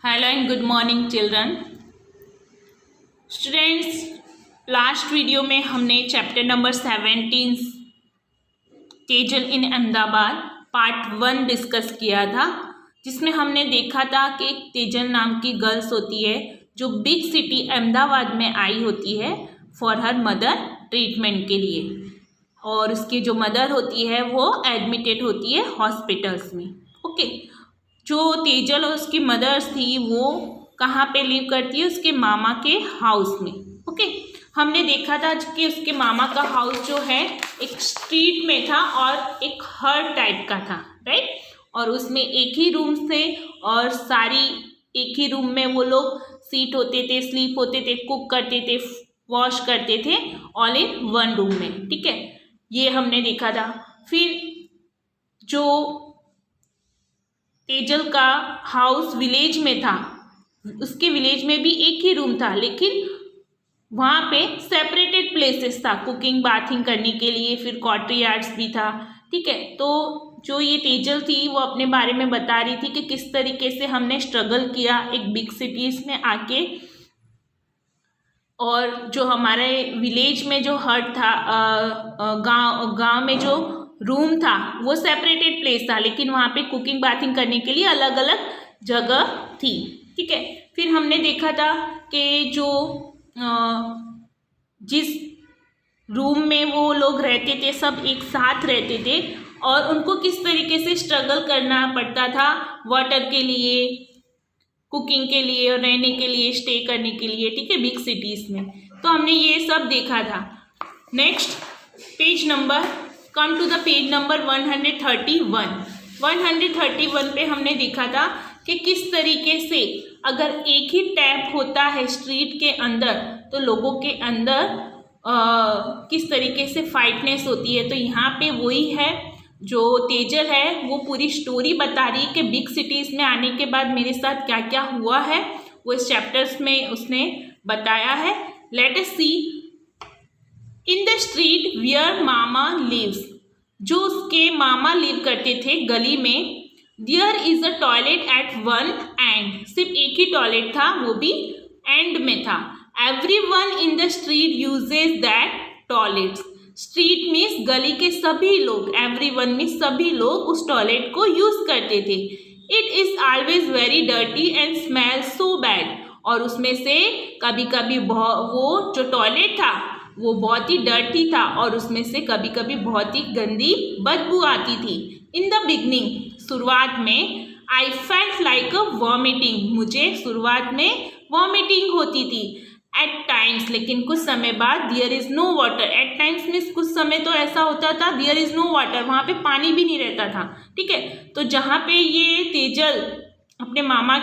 Hello and good morning children. Students, last video में हमने chapter number 17 Tejal इन Ahmedabad part 1 discuss किया था, जिसमें हमने देखा था कि एक तेजल नाम की गर्ल्स होती है जो बिग सिटी अहमदाबाद में आई होती है फॉर हर मदर ट्रीटमेंट के लिए, और उसकी जो मदर होती है वो एडमिटेड होती है हॉस्पिटल्स में। ओके, जो तेजल और उसकी मदर्स थी वो कहाँ पे लिव करती है? उसके मामा के हाउस में। ओके, हमने देखा था कि उसके मामा का हाउस जो है एक स्ट्रीट में था और एक हर टाइप का था, राइट। और उसमें एक ही रूम थे और सारी एक ही रूम में वो लोग सीट होते थे, स्लीप होते थे, कुक करते थे, वॉश करते थे, ऑल इन वन रूम में। ठीक है, ये हमने देखा था। फिर जो तेजल का हाउस विलेज में था, उसके विलेज में भी एक ही रूम था, लेकिन वहाँ पे सेपरेटेड प्लेसेस था कुकिंग बाथिंग करने के लिए, फिर कॉटरी यार्ड्स भी था। ठीक है, तो जो ये तेजल थी वो अपने बारे में बता रही थी कि किस तरीके से हमने स्ट्रगल किया एक बिग सिटीज़ में आके, और जो हमारे विलेज में जो हट था, गांव में जो रूम था वो सेपरेटेड प्लेस था, लेकिन वहाँ पे कुकिंग बाथिंग करने के लिए अलग अलग जगह थी। ठीक है, फिर हमने देखा था कि जो जिस रूम में वो लोग रहते थे सब एक साथ रहते थे, और उनको किस तरीके से स्ट्रगल करना पड़ता था वाटर के लिए, कुकिंग के लिए और रहने के लिए, स्टे करने के लिए। ठीक है, बिग सिटीज़ में। तो हमने ये सब देखा था। Next page number, come to the page number 131। 131 पे हमने देखा था कि किस तरीके से अगर एक ही टैप होता है स्ट्रीट के अंदर तो लोगों के अंदर किस तरीके से फाइटनेस होती है। तो यहाँ पे वही है, जो तेजल है वो पूरी स्टोरी बता रही है कि बिग सिटीज़ में आने के बाद मेरे साथ क्या क्या हुआ है, वो इस चैप्टर्स में उसने बताया है। Let us see. In the street where mama lives, जो उसके मामा लिव करते थे गली में, there is a toilet at one end, सिर्फ एक ही टॉयलेट था, वो भी एंड में था। Everyone in the street uses that toilets, street means गली के सभी लोग, एवरीवन मीन्स सभी लोग उस टॉयलेट को यूज करते थे। It is always very dirty and smell so bad, और उसमें से कभी कभी वो जो टॉयलेट था वो बहुत ही डर्टी था और उसमें से कभी कभी बहुत ही गंदी बदबू आती थी। इन द बिगनिंग, शुरुआत में, I felt like a vomiting, मुझे शुरुआत में वॉमिटिंग होती थी। एट टाइम्स, लेकिन कुछ समय बाद, there is no water, at times means कुछ समय तो ऐसा होता था दियर इज नो वाटर, वहाँ पे पानी भी नहीं रहता था। ठीक है, तो जहाँ पे ये तेजल अपने मामा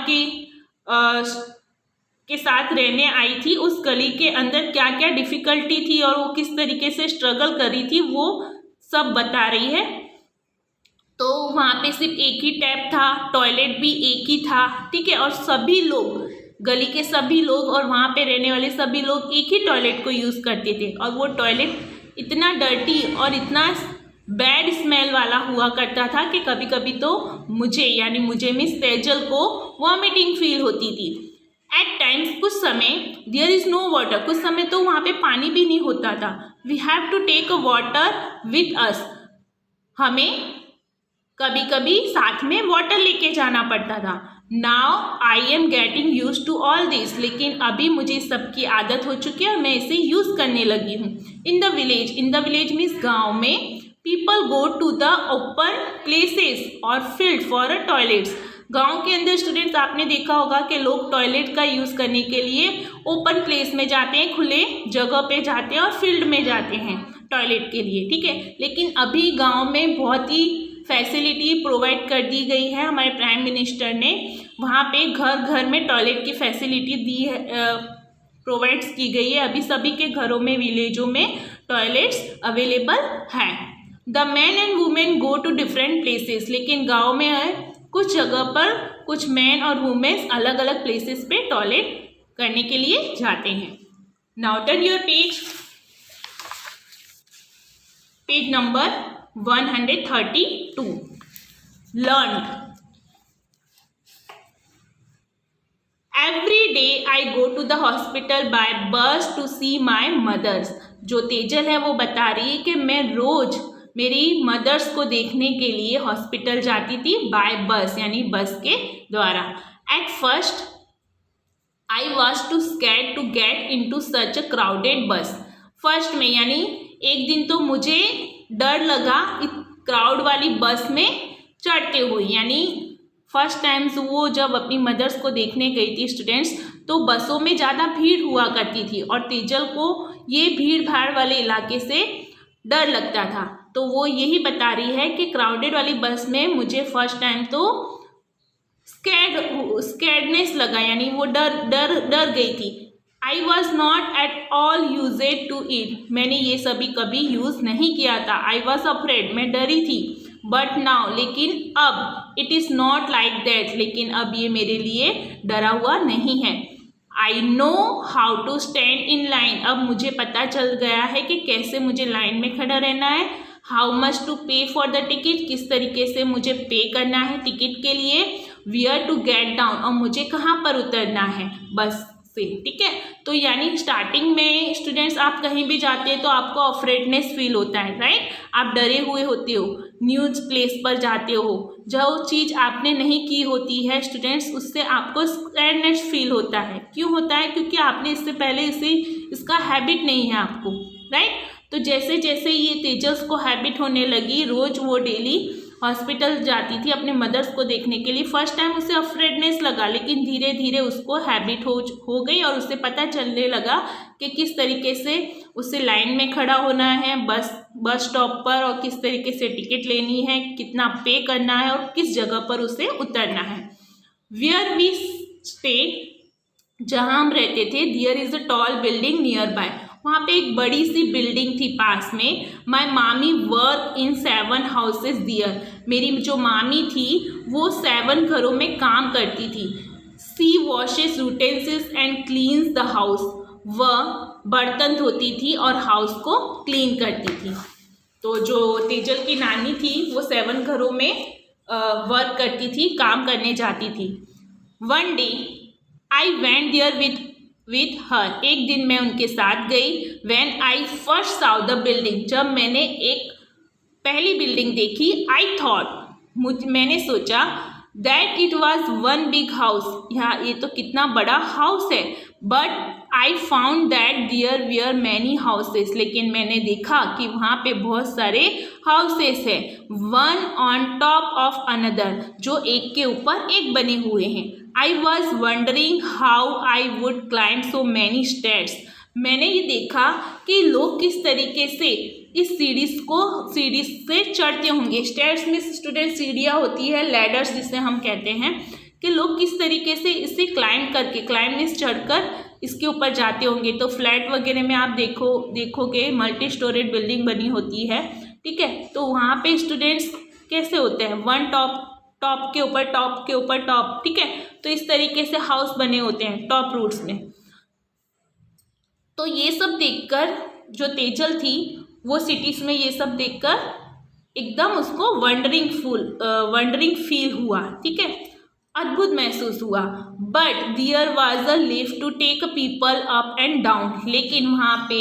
के साथ रहने आई थी, उस गली के अंदर क्या क्या डिफिकल्टी थी और वो किस तरीके से स्ट्रगल कर रही थी वो सब बता रही है। तो वहाँ पे सिर्फ एक ही टैप था, टॉयलेट भी एक ही था। ठीक है, और सभी लोग, गली के सभी लोग और वहाँ पे रहने वाले सभी लोग एक ही टॉयलेट को यूज़ करते थे, और वो टॉयलेट इतना डर्टी और इतना बैड स्मेल वाला हुआ करता था कि कभी कभी तो मुझे, यानी मुझे मिस तेजल को वॉमिटिंग फील होती थी। एट टाइम्स, कुछ समय, देयर इज नो वाटर, कुछ समय तो वहाँ पे पानी भी नहीं होता था। We have to take a water with us, हमें कभी कभी साथ में वाटर लेके जाना पड़ता था। Now I am getting use to all this, लेकिन अभी मुझे सबकी आदत हो चुकी है और मैं इसे यूज करने लगी हूँ। In the village, in the village means गाँव में, people go to the open places और फील्ड फॉर अ टॉयलेट्स, गांव के अंदर स्टूडेंट्स आपने देखा होगा कि लोग टॉयलेट का यूज़ करने के लिए ओपन प्लेस में जाते हैं, खुले जगह पे जाते हैं और फील्ड में जाते हैं टॉयलेट के लिए। ठीक है, लेकिन अभी गांव में बहुत ही फैसिलिटी प्रोवाइड कर दी गई है, हमारे प्राइम मिनिस्टर ने वहाँ पे घर घर में टॉयलेट की फैसिलिटी दी है, प्रोवाइड्स की गई है। अभी सभी के घरों में, विलेजों में टॉयलेट्स अवेलेबल हैं। The man and women go to different places, लेकिन गाँव में है कुछ जगह पर कुछ मैन और वुमेन्स अलग अलग प्लेसेस पे टॉयलेट करने के लिए जाते हैं। Now turn your page, page number 132। Learn, every day I go to the hospital by bus to see my mothers. जो तेजल है वो बता रही है कि मैं रोज मेरी मदर्स को देखने के लिए हॉस्पिटल जाती थी बाय बस, यानी बस के द्वारा। At first I was too scared to get in to such a crowded bus. First में यानी एक दिन तो मुझे डर लगा क्राउड वाली बस में चढ़ते हुए, यानी फर्स्ट टाइम्स वो जब अपनी मदर्स को देखने गई थी स्टूडेंट्स, तो बसों में ज़्यादा भीड़ हुआ करती थी और तेजल को ये भीड़ भाड़ वाले इलाके से डर लगता था। तो वो यही बता रही है कि क्राउडेड वाली बस में मुझे फर्स्ट टाइम तो स्कैर्डनेस लगा, यानी वो डर गई थी। I was not at all used to it. मैंने ये सभी कभी यूज़ नहीं किया था। आई वॉज अफ्रेड, मैं डरी थी। बट नाउ, लेकिन अब, it is not like that, लेकिन अब ये मेरे लिए डरा हुआ नहीं है। I know how to stand in line. अब मुझे पता चल गया है कि कैसे मुझे लाइन में खड़ा रहना है। हाउ मच टू पे फॉर द टिकट, किस तरीके से मुझे पे करना है टिकट के लिए। वेयर टू गेट डाउन, और मुझे कहाँ पर उतरना है बस से, ठीक है। तो यानी स्टार्टिंग में स्टूडेंट्स आप कहीं भी जाते हैं तो आपको अफ्रेडनेस फील होता है, राइट। आप डरे हुए होते हो, न्यूज़ प्लेस पर जाते हो, जो चीज़ आपने नहीं की होती है स्टूडेंट्स, उससे आपको स्कैर्डनेस फील होता है। क्यों होता है? क्योंकि आपने इससे पहले इसका हैबिट नहीं है आपको, राइट। तो जैसे जैसे ये तेजस को हैबिट होने लगी, रोज़ वो डेली हॉस्पिटल जाती थी अपने मदर्स को देखने के लिए। फर्स्ट टाइम उसे अफ्रेडनेस लगा, लेकिन धीरे धीरे उसको हैबिट हो गई और उसे पता चलने लगा कि किस तरीके से उसे लाइन में खड़ा होना है बस स्टॉप पर, और किस तरीके से टिकट लेनी है, कितना पे करना है और किस जगह पर उसे उतरना है। वेयर वी स्टे, जहाँ हम रहते थे, there is a tall building nearby. वहाँ पे एक बड़ी सी बिल्डिंग थी पास में। माई मामी वर्क इन 7 हाउसेज दियर। मेरी जो मामी थी वो 7 घरों में काम करती थी। She washes utensils and cleans the house. वह बर्तन धोती थी और हाउस को क्लीन करती थी। तो जो तेजल की नानी थी वो 7 घरों में वर्क करती थी, काम करने जाती थी। One day I went there with her. एक दिन मैं उनके साथ गई। When I first saw the building, जब मैंने एक पहली बिल्डिंग देखी, आई थॉट, मैंने सोचा, that it was one big house, ये तो कितना बड़ा हाउस है। But I found that there were many houses, लेकिन मैंने देखा कि वहाँ पे बहुत सारे हाउसेस हैं, one on top of another, जो एक के ऊपर एक बने हुए हैं। I was wondering how I would climb so many stairs. मैंने ये देखा कि लोग किस तरीके से इस सीढ़ी से चढ़ते होंगे। स्टेयर्स में स्टूडेंट सीढ़ियाँ होती है, लैडर्स जिसे हम कहते हैं, कि लोग किस तरीके से इसे क्लाइंब मीन्स चढ़कर इसके ऊपर जाते होंगे। तो फ्लैट वगैरह में आप देखोगे मल्टी स्टोरेड बिल्डिंग बनी होती है, ठीक है। तो वहाँ पे स्टूडेंट्स कैसे होते हैं, वन टॉप के ऊपर टॉप, ठीक है। तो इस तरीके से हाउस बने होते हैं टॉप रूट्स में। तो ये सब देखकर जो तेजल थी वो सिटीज़ में ये सब देखकर एकदम उसको वंडरिंग फील हुआ, ठीक है, अद्भुत महसूस हुआ। But there was a lift to take people up and down, लेकिन वहाँ पे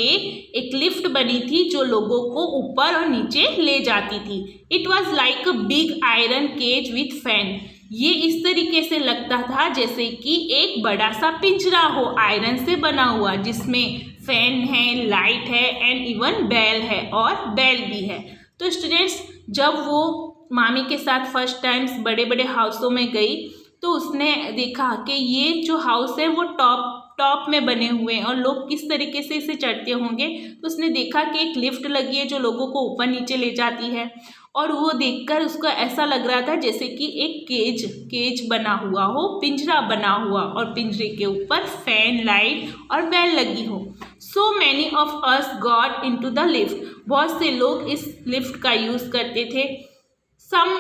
एक लिफ्ट बनी थी जो लोगों को ऊपर और नीचे ले जाती थी। It was like a big iron cage with fan. ये इस तरीके से लगता था जैसे कि एक बड़ा सा पिंजरा हो आयरन से बना हुआ, जिसमें फैन है, लाइट है एंड इवन बेल है, और बेल भी है। तो स्टूडेंट्स, जब वो मामी के साथ फर्स्ट टाइम्स बड़े बड़े हाउसों में गई तो उसने देखा कि ये जो हाउस है वो टॉप में बने हुए हैं और लोग किस तरीके से इसे चढ़ते होंगे। तो उसने देखा कि एक लिफ्ट लगी है जो लोगों को ऊपर नीचे ले जाती है, और वो देखकर उसको ऐसा लग रहा था जैसे कि एक केज बना हुआ हो, पिंजरा बना हुआ, और पिंजरे के ऊपर फैन, लाइट और बेल लगी हो। So many of us got into the lift. बहुत से लोग इस लिफ्ट का यूज़ करते थे। सम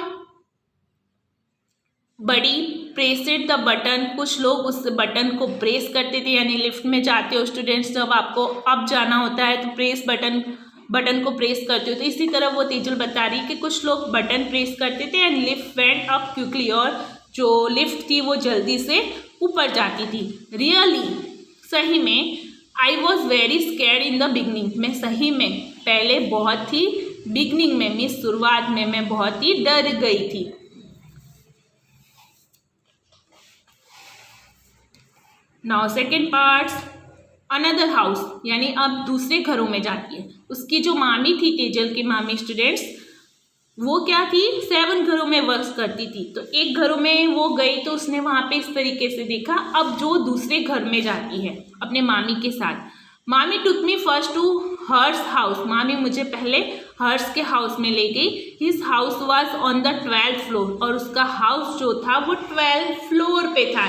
बड़ी प्रेसेड द बटन, कुछ लोग उस बटन को प्रेस करते थे, यानी लिफ्ट में जाते हो स्टूडेंट्स, जब आपको अप जाना होता है तो प्रेस बटन को प्रेस करते हो। तो इसी तरह वो तेजल बता रही कि कुछ लोग बटन प्रेस करते थे and lift went up quickly, और जो लिफ्ट थी वो जल्दी से ऊपर जाती थी। रियली, सही में, I was very scared in the beginning, मैं सही में पहले बहुत ही बिगनिंग में, मीन्स शुरुआत में मैं बहुत ही डर गई थी। Now second part, another house, यानी अब दूसरे घरों में जाती है। उसकी जो मामी थी, तेजल की मामी, स्टूडेंट्स, वो क्या थी, 7 घरों में वर्क करती थी। तो एक घरों में वो गई तो उसने वहाँ पे इस तरीके से देखा। अब जो दूसरे घर में जाती है अपने मामी के साथ, मामी टुक मी फर्स्ट टू हर्स हाउस, मामी मुझे पहले हर्स के हाउस में ले गई। His house was on the 12th floor, और उसका हाउस जो था वो 12th फ्लोर पे था,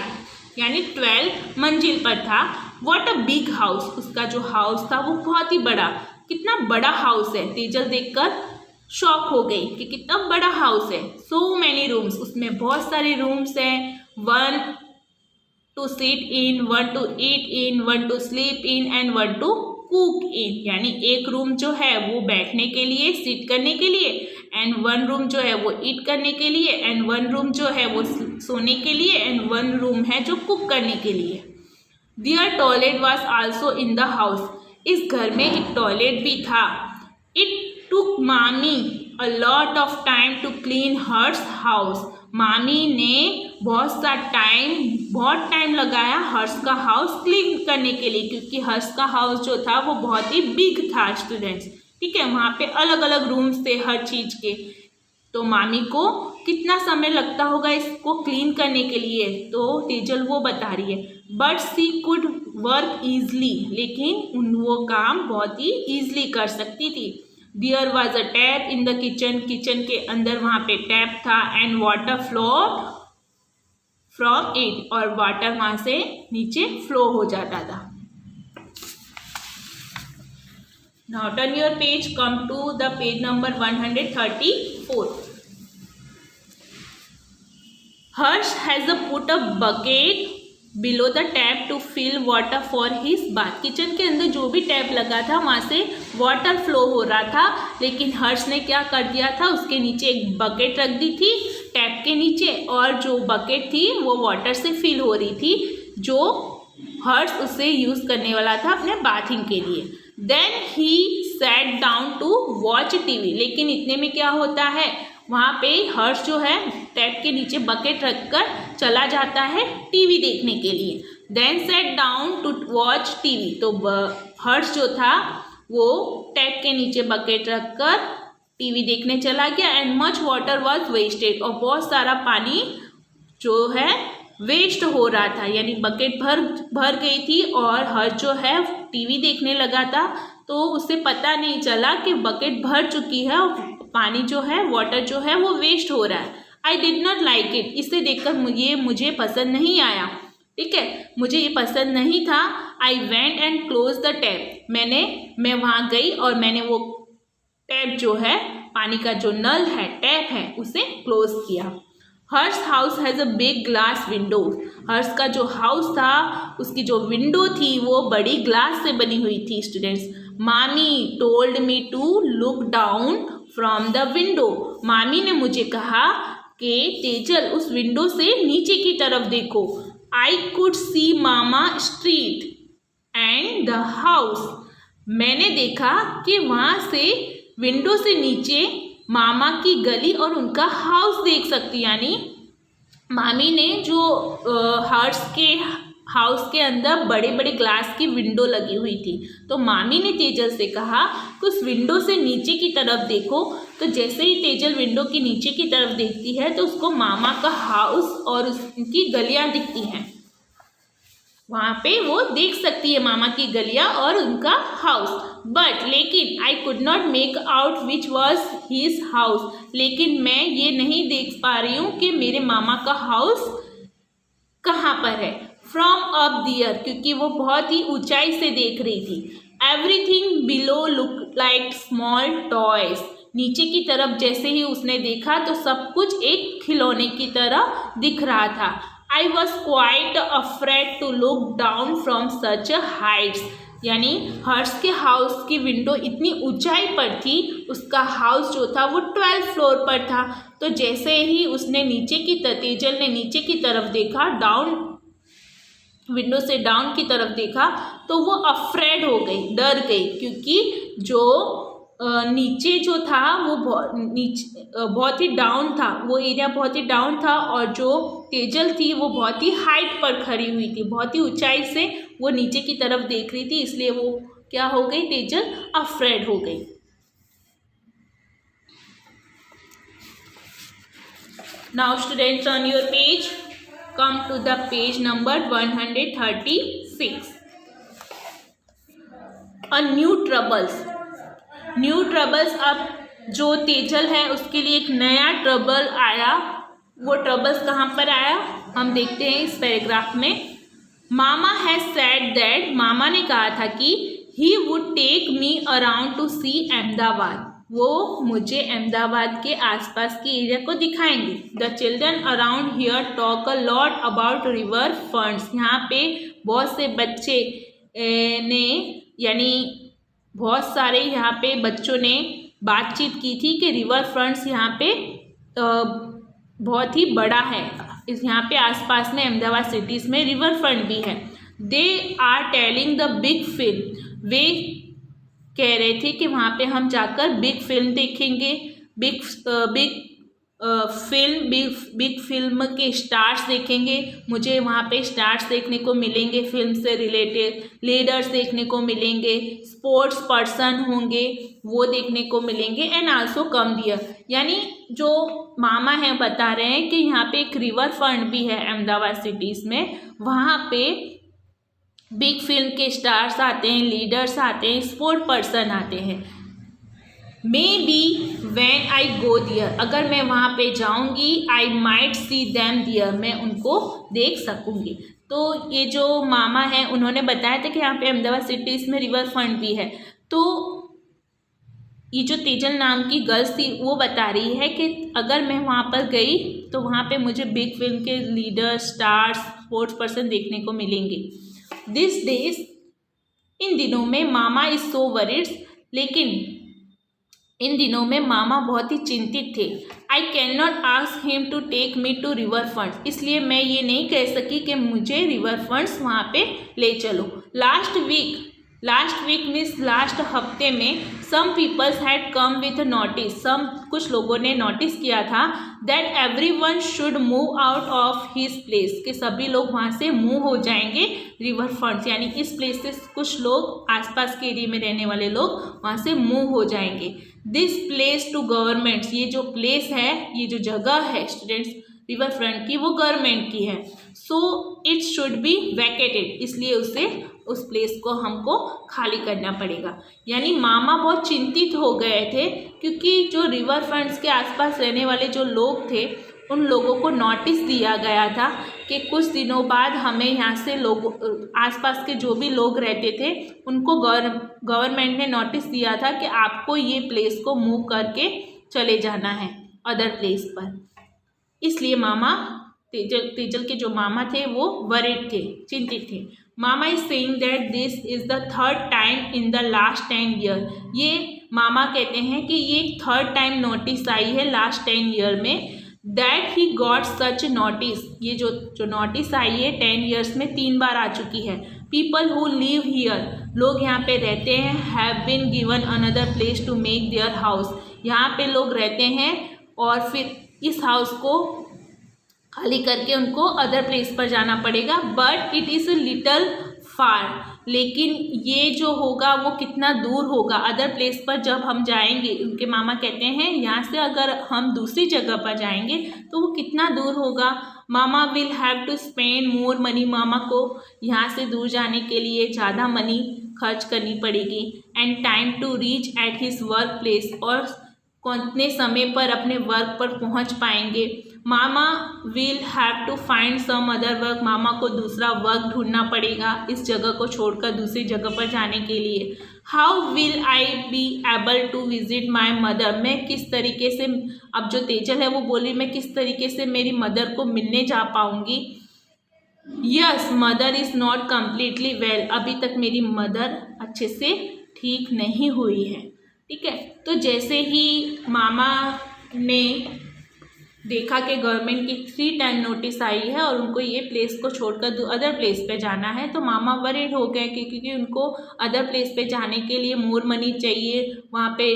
यानी 12 मंजिल पर था। व्हाट अ बिग हाउस, उसका जो हाउस था वो बहुत ही बड़ा, कितना बड़ा हाउस है। तेजल देखकर शॉक हो गई कि कितना बड़ा हाउस है। सो मैनी रूम्स, उसमें बहुत सारे रूम्स हैं। 1 to sit in, 1 to eat in, 1 to sleep in and 1 to cook in, यानी एक रूम जो है वो बैठने के लिए, सिट करने के लिए, एंड 1 रूम जो है वो ईट करने के लिए, एंड 1 रूम जो है वो सोने के लिए, एंड 1 रूम है जो कुक करने के लिए। Their toilet was also in the house, इस घर में एक टॉयलेट भी था। It took मामी a lot of time to clean her house, मामी ने बहुत टाइम लगाया हर्ष का हाउस क्लीन करने के लिए, क्योंकि हर्ष का हाउस जो था वो बहुत ही बिग था स्टूडेंट्स, ठीक है। वहाँ पे अलग अलग रूम्स थे हर चीज़ के। तो मामी को कितना समय लगता होगा इसको क्लीन करने के लिए, तो तेजल वो बता रही है। But she could work easily, लेकिन वो काम बहुत ही ईजली कर सकती थी। There was a tap in the kitchen, kitchen के अंदर वहाँ पे टैप था, and water flow from it, और वाटर वहाँ से नीचे फ्लो हो जाता था। Now turn your page, come to the page number 134. Harsh has put a bucket below the tap to fill water for his bath. Kitchen के अंदर जो भी टैप लगा था वहाँ से वाटर फ्लो हो रहा था, लेकिन हर्ष ने क्या कर दिया था, उसके नीचे एक बकेट रख दी थी टैप के नीचे, और जो बकेट थी वो वाटर से फिल हो रही थी, जो हर्ष उसे यूज़ करने वाला था अपने बाथिंग के लिए। Then he sat down to watch TV, लेकिन इतने में क्या होता है, वहाँ पे हर्ष जो है टैप के नीचे बकेट रखकर चला जाता है टीवी देखने के लिए। Then sat down to watch TV, तो हर्ष जो था वो टैप के नीचे बकेट रखकर टीवी देखने चला गया। And much water was wasted, और बहुत सारा पानी जो है वेस्ट हो रहा था, यानी बकेट भर गई थी और हर्ष जो है टीवी देखने लगा था, तो उसे पता नहीं चला कि बकेट भर चुकी है और पानी जो है, वाटर जो है वो वेस्ट हो रहा है। I did not like it, इसे देखकर ये मुझे पसंद नहीं आया, ठीक है, मुझे ये पसंद नहीं था। I went and close the tap, मैं वहाँ गई और मैंने वो टैप जो है, पानी का जो नल है, टैप है, उसे क्लोज किया। Harsh house has a big glass window, Harsh का जो हाउस था उसकी जो विंडो थी वो बड़ी ग्लास से बनी हुई थी स्टूडेंट्स। मामी told me to look down from the window, मामी ने मुझे कहा कि तेजल उस विंडो से नीचे की तरफ देखो। I could see mama street and the house, मैंने देखा कि वहाँ से विंडो से नीचे मामा की गली और उनका हाउस देख सकती, यानी मामी ने जो हर्ष के हाउस के अंदर बड़े बड़े ग्लास की विंडो लगी हुई थी, तो मामी ने तेजल से कहा कि उस विंडो से नीचे की तरफ देखो। तो जैसे ही तेजल विंडो की नीचे की तरफ देखती है तो उसको मामा का हाउस और उनकी गलियां दिखती हैं, वहाँ पे वो देख सकती है मामा की गलियां और उनका हाउस। बट लेकिन I could not make out which was his house, लेकिन मैं ये नहीं देख पा रही हूँ कि मेरे मामा का हाउस कहाँ पर है। फ्रॉम अप दियर, क्योंकि वो बहुत ही ऊंचाई से देख रही थी। Everything below look like small toys, नीचे की तरफ जैसे ही उसने देखा तो सब कुछ एक खिलौने की तरह दिख रहा था। I was quite afraid to look down from such heights, यानी हर्ष के हाउस की विंडो इतनी ऊंचाई पर थी, उसका हाउस जो था वो 12th फ्लोर पर था। तो जैसे ही उसने तेजल ने नीचे की तरफ देखा, डाउन विंडो से डाउन की तरफ देखा तो वो अफ्रेड हो गई, डर गई, क्योंकि जो नीचे जो था वो बहुत ही डाउन था, वो एरिया बहुत ही डाउन था, और जो तेजल थी वो बहुत ही हाइट पर खड़ी हुई थी, बहुत ही ऊंचाई से वो नीचे की तरफ देख रही थी, इसलिए वो क्या हो गई, तेजल अफ्रेड हो गई। Now students, on your page, come to the page number 136. New troubles. अब जो तेजल है उसके लिए एक नया ट्रबल आया। वो ट्रबल्स कहाँ पर आया हम देखते हैं इस पैराग्राफ में। मामा हैज सेड दैट, मामा ने कहा था कि he would take me around to see Ahmedabad, वो मुझे अहमदाबाद के आसपास के एरिया को दिखाएंगे। The children around here talk a lot about river fronts. यहाँ पे बहुत से बच्चे ने, यानी बहुत सारे यहाँ पे बच्चों ने बातचीत की थी कि रिवर फ्रंट्स यहाँ पे बहुत ही बड़ा है, इस यहाँ पे आसपास में अहमदाबाद सिटीज़ में रिवर फ्रंट भी है। They are telling the big film, वे कह रहे थे कि वहाँ पे हम जाकर बिग फिल्म देखेंगे, बिग फिल्म के स्टार्स देखेंगे, मुझे वहाँ पे स्टार्स देखने को मिलेंगे, फिल्म से रिलेटेड लीडर्स देखने को मिलेंगे, स्पोर्ट्स पर्सन होंगे वो देखने को मिलेंगे, एंड आल्सो कम डियर। यानी जो मामा हैं बता रहे हैं कि यहाँ पे एक रिवर फ्रंट भी है अहमदाबाद सिटीज़ में, वहाँ पे बिग फिल्म के स्टार्स आते हैं, लीडर्स आते हैं, स्पोर्ट पर्सन आते हैं। मे बी व्हेन आई गो दियर, अगर मैं वहाँ पे जाऊँगी, आई माइट सी दैम दियर, मैं उनको देख सकूँगी। तो ये जो मामा हैं उन्होंने बताया था कि यहाँ पे अहमदाबाद सिटीज़ में रिवर फ्रंट भी है। तो ये जो तेजल नाम की गर्ल्स थी वो बता रही है कि अगर मैं वहाँ पर गई तो वहाँ पे मुझे बिग फिल्म के लीडर, स्टार्स, स्पोर्ट्स पर्सन देखने को मिलेंगे। दिस डेज, इन दिनों में मामा इज सो वरीड, लेकिन इन दिनों में मामा बहुत ही चिंतित थे। I can not ask him to take me to river fronts, इसलिए मैं ये नहीं कह सकी कि मुझे रिवर फ्रंट्स वहाँ पे ले चलो। लास्ट वीक मीन्स लास्ट हफ्ते में some peoples had come with notice, कुछ लोगों ने नोटिस किया था that everyone should move out of his place, कि सभी लोग वहाँ से मूव हो जाएंगे रिवर फ्रंट्स, यानी इस प्लेस से कुछ लोग, आसपास के एरिया में रहने वाले लोग वहाँ से मूव हो जाएंगे। दिस प्लेस टू गवर्नमेंट्स, ये जो प्लेस है, ये जो जगह है स्टूडेंट्स रिवर फ्रंट की, वो गवर्नमेंट की है। So it should be vacated, इसलिए उस प्लेस को हमको खाली करना पड़ेगा। यानी मामा बहुत चिंतित हो गए थे, क्योंकि जो रिवर फ्रंट्स के आसपास रहने वाले जो लोग थे उन लोगों को नोटिस दिया गया था कि कुछ दिनों बाद हमें यहाँ से लोगों, आसपास के जो भी लोग रहते थे उनको गवर्नमेंट ने नोटिस दिया था कि आपको ये प्लेस को मूव करके चले जाना है अदर प्लेस पर। इसलिए मामा, तेजल के जो मामा थे वो वरीड थे, चिंतित थे। Mama is saying that this is the third time in the last 10 year, ये मामा कहते हैं कि ये थर्ड टाइम नोटिस आई है लास्ट 10 ईयर में, that he got such notice, ये जो नोटिस आई है 10 ईयर्स में 3 बार आ चुकी है। पीपल हु लिव हियर, लोग यहाँ पे रहते हैं, have been given another place to make their house, यहाँ पे लोग रहते हैं और फिर इस हाउस को खाली करके उनको अदर प्लेस पर जाना पड़ेगा। बट इट इज़ लिटल फार, लेकिन ये जो होगा वो कितना दूर होगा अदर प्लेस पर जब हम जाएंगे। उनके मामा कहते हैं यहाँ से अगर हम दूसरी जगह पर जाएंगे तो वो कितना दूर होगा। Mama will have to spend more money, मामा को यहाँ से दूर जाने के लिए ज़्यादा मनी खर्च करनी पड़ेगी। And time to reach at his work place, और कितने समय पर अपने वर्क पर पहुँच पाएंगे। Mama will have to find some other work, मामा को दूसरा वर्क ढूंढना पड़ेगा इस जगह को छोड़कर दूसरी जगह पर जाने के लिए। How will I be able to visit my mother, मैं किस तरीके से, अब जो तेजल है वो बोली मैं किस तरीके से मेरी मदर को मिलने जा पाऊँगी। Yes mother is not completely well, अभी तक मेरी मदर अच्छे से ठीक नहीं हुई है। ठीक है, तो जैसे ही मामा ने देखा कि गवर्नमेंट की 3 टाइम नोटिस आई है और उनको ये प्लेस को छोड़कर अदर प्लेस पे जाना है। तो मामा वरीड हो गए क्योंकि उनको अदर प्लेस पे जाने के लिए मोर मनी चाहिए, वहाँ पे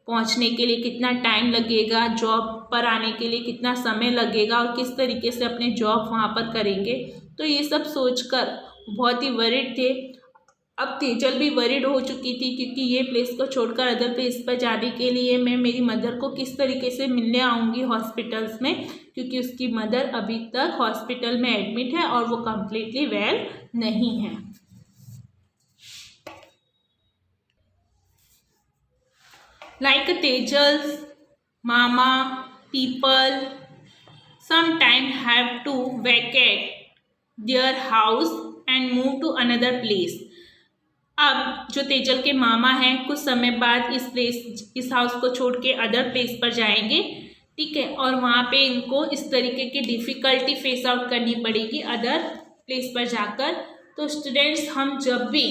पहुँचने के लिए कितना टाइम लगेगा, जॉब पर आने के लिए कितना समय लगेगा और किस तरीके से अपने जॉब वहाँ पर करेंगे। तो ये सब सोचकर बहुत ही वरीड थे। अब तेजल भी वरीड हो चुकी थी क्योंकि ये प्लेस को छोड़कर अदर प्लेस पर जाने के लिए मैं मेरी मदर को किस तरीके से मिलने आऊँगी हॉस्पिटल्स में, क्योंकि उसकी मदर अभी तक हॉस्पिटल में एडमिट है और वो कम्प्लीटली वेल नहीं है। Like Tejal's mama, people sometimes have to vacate their house and move to another place. अब जो तेजल के मामा हैं कुछ समय बाद इस हाउस को छोड़ के अदर प्लेस पर जाएंगे, ठीक है, और वहाँ पे इनको इस तरीके की डिफ़िकल्टी फेस आउट करनी पड़ेगी अदर प्लेस पर जाकर। तो स्टूडेंट्स, हम जब भी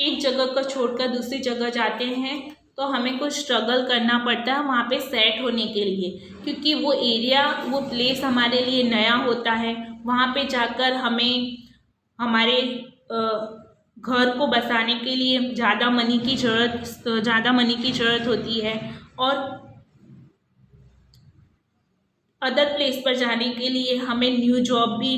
एक जगह को छोड़कर दूसरी जगह जाते हैं तो हमें कुछ स्ट्रगल करना पड़ता है वहाँ पे सेट होने के लिए, क्योंकि वो एरिया, वो प्लेस हमारे लिए नया होता है। वहाँ पे जाकर हमें हमारे घर को बसाने के लिए ज़्यादा मनी की ज़रूरत होती है और अदर प्लेस पर जाने के लिए हमें न्यू जॉब भी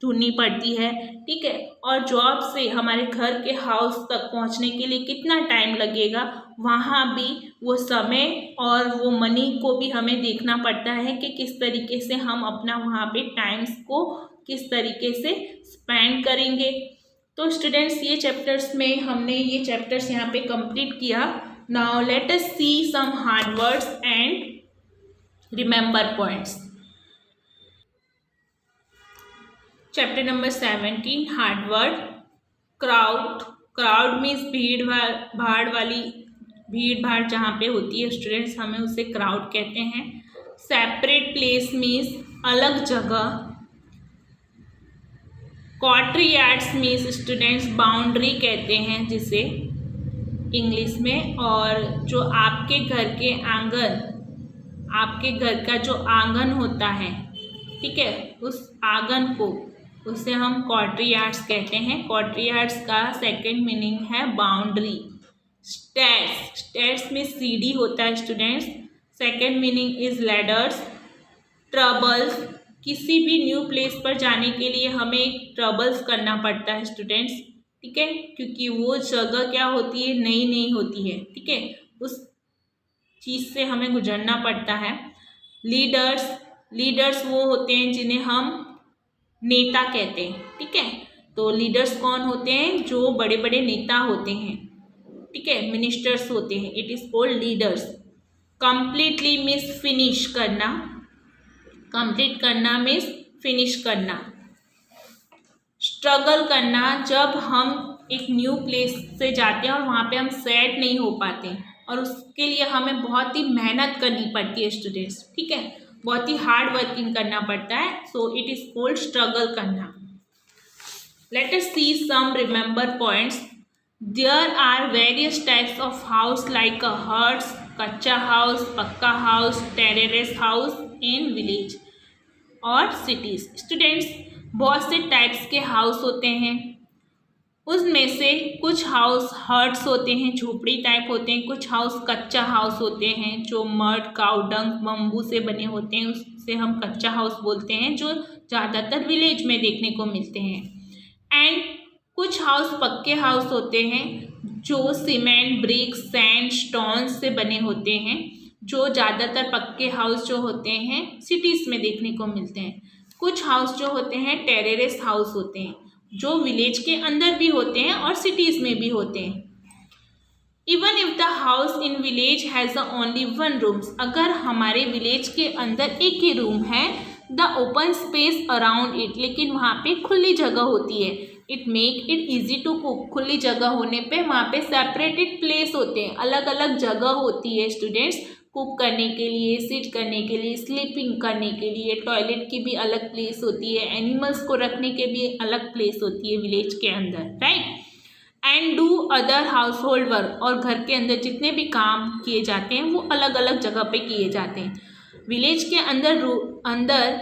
ढूंढनी पड़ती है, ठीक है, और जॉब से हमारे घर के हाउस तक पहुंचने के लिए कितना टाइम लगेगा, वहाँ भी वो समय और वो मनी को भी हमें देखना पड़ता है कि किस तरीके से हम अपना वहाँ पे टाइम्स को किस तरीके से स्पेंड करेंगे। तो स्टूडेंट्स, ये चैप्टर्स में हमने ये चैप्टर्स यहाँ पे कंप्लीट किया। Now let us see some hard words and remember points. Chapter number 17, hard word. Crowd means भीड़ भाड़ जहाँ पे होती है स्टूडेंट्स, हमें उसे क्राउड कहते हैं। सेपरेट प्लेस मीन्स अलग जगह। Quarter yards means students boundary कहते हैं जिसे इंग्लिश में। और जो आपके घर का जो आंगन होता है, ठीक है, उस आंगन को उसे हम क्वार्टर यार्ड्स कहते हैं। क्वार्टर यार्ड्स का सेकंड मीनिंग है बाउंड्री। स्टेयर्स में सीढ़ी होता है students, second meaning is ladders. Troubles, किसी भी न्यू प्लेस पर जाने के लिए हमें एक ट्रबल्स करना पड़ता है स्टूडेंट्स, ठीक है, क्योंकि वो जगह क्या होती है, नई होती है, ठीक है, उस चीज़ से हमें गुजरना पड़ता है। लीडर्स वो होते हैं जिन्हें हम नेता कहते हैं, ठीक है। तो लीडर्स कौन होते हैं? जो बड़े बड़े नेता होते हैं, ठीक है, मिनिस्टर्स होते हैं, it is called leaders. Completely means finish करना, कंप्लीट करना मीन्स फिनिश करना। स्ट्रगल करना, जब हम एक न्यू प्लेस से जाते हैं और वहाँ पे हम सेट नहीं हो पाते और उसके लिए हमें बहुत ही मेहनत करनी पड़ती है स्टूडेंट्स, ठीक है, बहुत ही हार्ड वर्किंग करना पड़ता है, so it is called struggle करना। Let us see some remember points. There are various types of house like huts, kachcha house, pakka house, terrace house in village और सिटीज़। स्टूडेंट्स, बहुत से टाइप्स के हाउस होते हैं, उसमें से कुछ हाउस हट्स होते हैं, झोपड़ी टाइप होते हैं, कुछ हाउस कच्चा हाउस होते हैं जो मड, काऊ डंग, बम्बू से बने होते हैं, उससे हम कच्चा हाउस बोलते हैं, जो ज़्यादातर विलेज में देखने को मिलते हैं। एंड कुछ हाउस पक्के हाउस होते हैं जो सीमेंट, ब्रिक, सैंड, स्टोन से बने होते हैं, जो ज़्यादातर पक्के हाउस जो होते हैं सिटीज़ में देखने को मिलते हैं। कुछ हाउस जो होते हैं टेरेस हाउस होते हैं, जो विलेज के अंदर भी होते हैं और सिटीज़ में भी होते हैं। Even if the house in village has only one rooms, अगर हमारे विलेज के अंदर एक ही रूम है, the open space around it, लेकिन वहाँ पे खुली जगह होती है, it make it easy to cook. खुली जगह होने पे वहाँ पे सेपरेटेड प्लेस होते हैं, अलग अलग जगह होती है स्टूडेंट्स, कुक करने के लिए, सिट करने के लिए, स्लीपिंग करने के लिए, टॉयलेट की भी अलग प्लेस होती है, एनिमल्स को रखने के भी अलग प्लेस होती है विलेज के अंदर, right. And do other house hold work, और घर के अंदर जितने भी काम किए जाते हैं वो अलग अलग जगह पे किए जाते हैं। विलेज के अंदर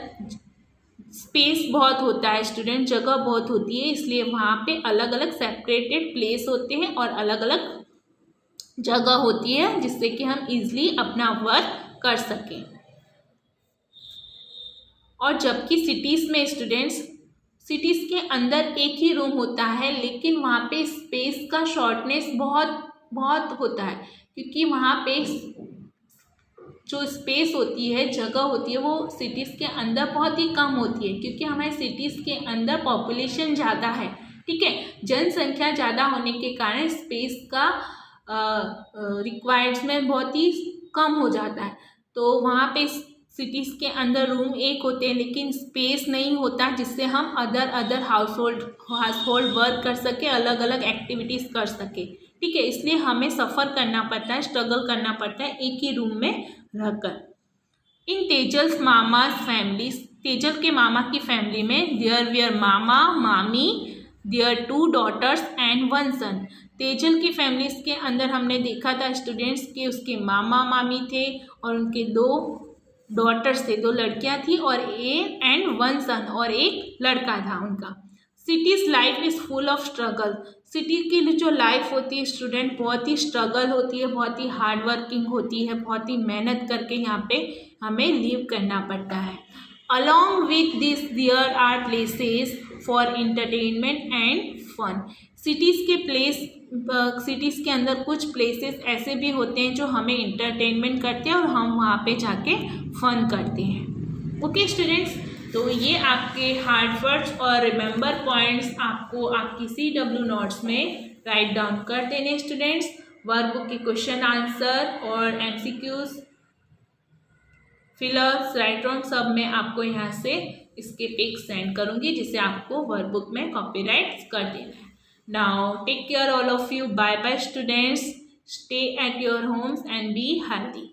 स्पेस बहुत होता है स्टूडेंट, जगह बहुत होती है, इसलिए वहाँ पे अलग अलग सेपरेटेड प्लेस होते हैं और अलग अलग जगह होती है जिससे कि हम इजीली अपना वर्क कर सकें। और जबकि सिटीज़ में स्टूडेंट्स, सिटीज़ के अंदर एक ही रूम होता है लेकिन वहाँ पे स्पेस का शॉर्टनेस बहुत बहुत होता है, क्योंकि वहाँ पे जो स्पेस होती है, जगह होती है, वो सिटीज़ के अंदर बहुत ही कम होती है, क्योंकि हमारे सिटीज़ के अंदर पॉपुलेशन ज़्यादा है, ठीक है, जनसंख्या ज़्यादा होने के कारण स्पेस का रिक्वायरमेंट बहुत ही कम हो जाता है। तो वहाँ पे सिटीज़ के अंदर रूम एक होते हैं लेकिन स्पेस नहीं होता, जिससे हम अदर हाउस होल्ड वर्क कर सके, अलग अलग एक्टिविटीज़ कर सके, ठीक है। इसलिए हमें सफ़र करना पड़ता है, स्ट्रगल करना पड़ता है एक ही रूम में रहकर। In Tejal's mama's families, Tejal के मामा की फैमिली में देयर वेयर मामा मामी, there 2 daughters and 1 son। Tejal की फैमिलीज के अंदर हमने देखा था स्टूडेंट्स कि उसके मामा मामी थे और उनके 2 डॉटर्स थे, 2 लड़कियां थी, और 1 son और एक लड़का था उनका। Cities life is full of struggle. City की जो लाइफ होती है स्टूडेंट, बहुत ही स्ट्रगल होती है, बहुत ही हार्ड वर्किंग होती है, बहुत ही मेहनत करके यहाँ पे हमें लिव करना पड़ता है। Along with this there are places for entertainment and fun. Cities के अंदर कुछ प्लेसेस ऐसे भी होते हैं जो हमें इंटरटेनमेंट करते हैं और हम वहाँ पे जाके फन करते हैं। ओके स्टूडेंट्स, तो ये आपके हार्ड वर्ड्स और रिमेंबर पॉइंट्स आपको आपकी CW नोट्स में राइट डाउन कर देने स्टूडेंट्स। वर्कबुक के क्वेश्चन आंसर और MCQs, फिलअप्स, राइट रॉन्ग सब मैं आपको यहाँ से इसके पिक्स सेंड करूँगी, जिसे आपको वर्कबुक में कॉपीराइट कर देना है। Now take care all of you, bye bye students, stay at your homes and be healthy.